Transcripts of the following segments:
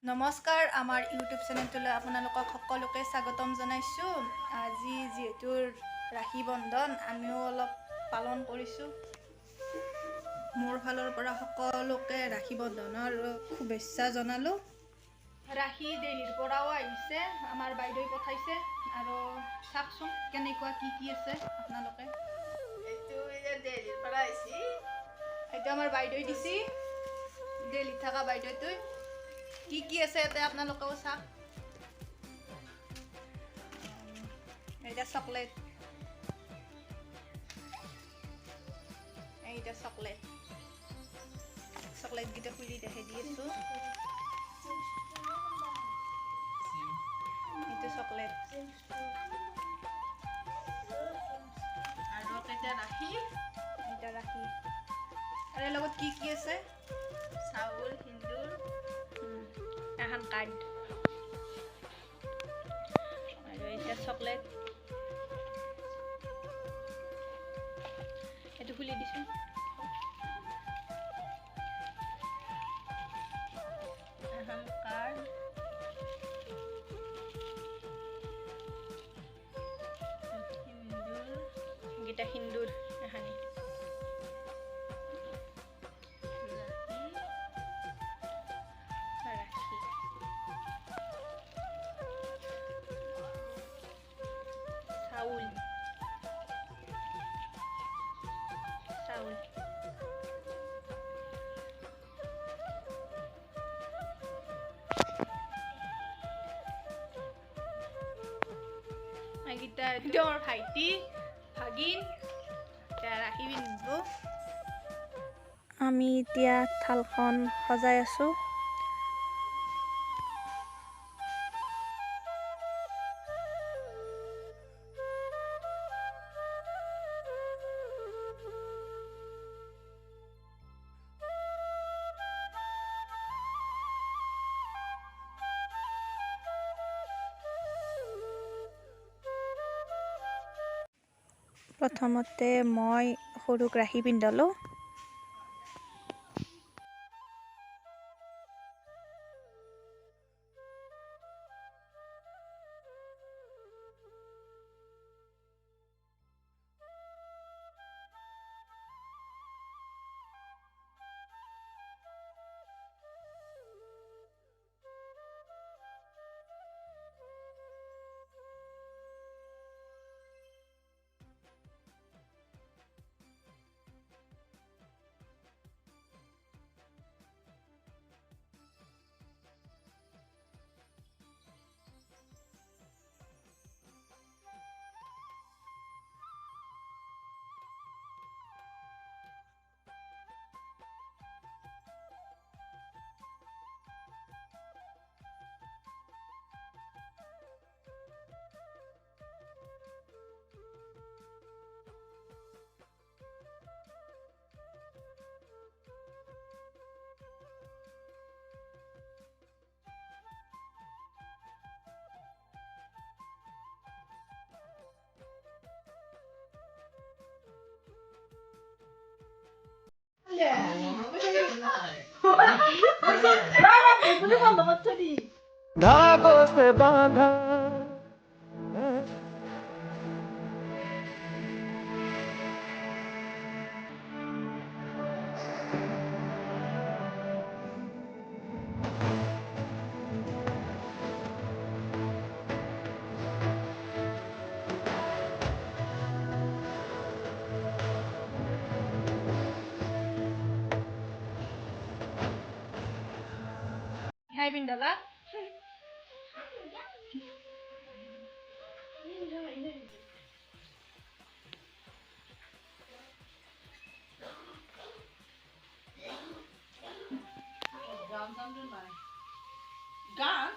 নমস্কাৰ, আমাৰ ইউটিউব চেনেলটোলৈ আপোনালোকক সকলোকে স্বাগতম জনাইছোঁ। আজি যিহেতু ৰাখী বন্ধন, আমিও অলপ পালন কৰিছোঁ। মোৰ ফালৰ পৰা সকলোকে ৰাখী বন্ধনৰ শুভেচ্ছা জনালোঁ। ৰাখী দিল্লীৰ পৰাও আহিছে, আমাৰ বাইদেউ পঠাইছে। আৰু চাওকচোন কেনেকুৱা কি আছে আপোনালোকে। এইটো দিল্লীৰ পৰা আহিছে। এইটো আমাৰ বাইদেউ দিছি, দিল্লীত থকা বাইদেউটোৱে। কি আছে ইয়াতে আপোনালোকেও চাওক। এইটা চকলেট, এইটা চকলেটকেইটা খুলি দেখাই দি আছোঁ। এইটো চকলেট আৰু কেইটা ৰাখি, এইটা ৰাখি। আৰু ইয়াৰ লগত কি আছে? চাউল, সিন্দুৰ, এখন কাৰ্ড আৰু এইটা চকলেট। এইটো খুলি দিছোঁ। এখন কাৰ্ড, সিন্দুৰ, গীতা সিন্দুৰ এখানি। ৰাখি চাউল, এইকেইটা মোৰ ভাইটি ভাগিন ৰাখি পিন্ধিব। আমি এতিয়া থালখন সজাই আছোঁ। প্ৰথমতে মই সৰুক ৰাখি পিন্ধালোঁ। धागों से बांधा হাই পিন্ধালা। গান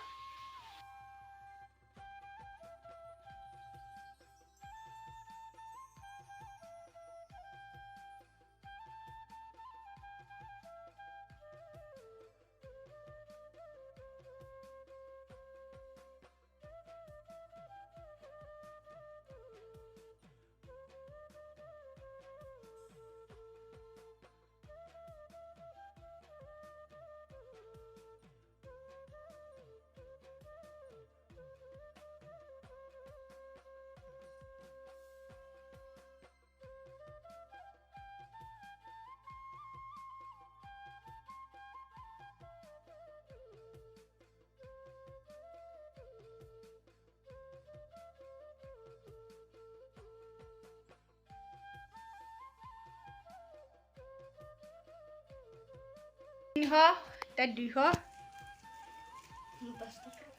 300 তাই 200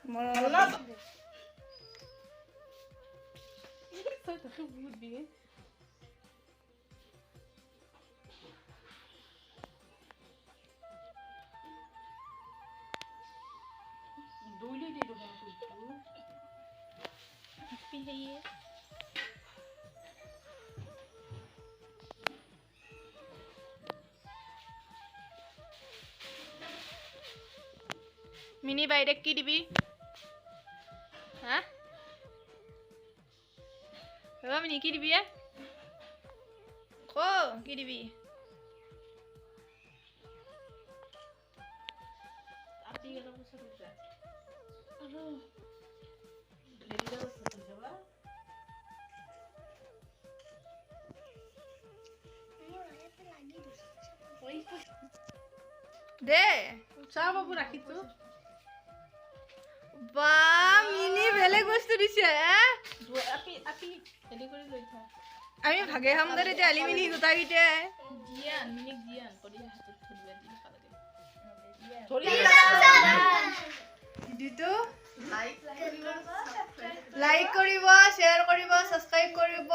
মোৰ মিনি বাইদেক কি দিবি হা মিনি কি দিবি কি দিবি দে চাহ বাবু ৰাখিছো বা মিনি বেলেগ বস্তু দিছে আপি হেৰি কৰি লৈ থা আমি ভাগে খাম দে তেতিয়া আলি মিনি গোটাকেইটাই জিয়ান মিনিক জিয়ান কৰি হাতত ধৰিবা দি খালে ভিডিঅ'টো লাইক কৰিব শ্বেয়াৰ কৰিব ছাবস্ক্ৰাইব কৰিব